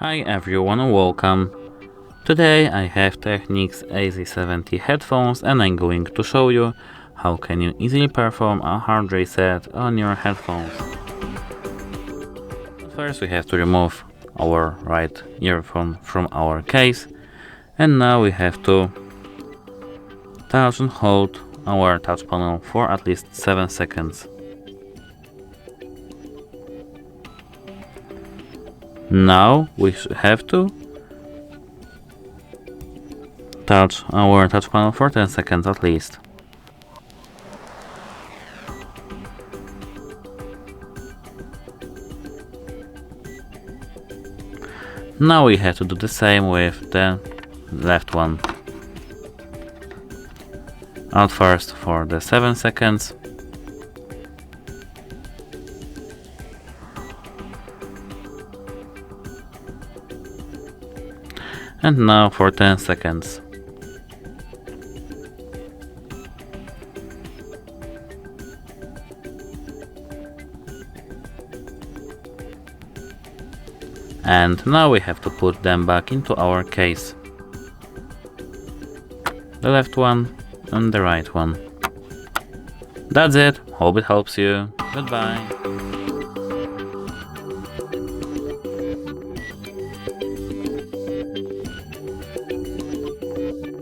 Hi everyone and welcome. Today I have TECHNICS EAH-AZ70 headphones and I'm going to show you how can you easily perform a hard reset on your headphones. First we have to remove our right earphone from our case, and now we have to touch and hold our touch panel for at least 7 seconds. Now we have to touch our touch panel for 10 seconds at least. Now we have to do the same with the left one. At first for the 7 seconds. And now for 10 seconds. And now we have to put them back into our case. The left one and the right one. That's it. Hope it helps you. Goodbye.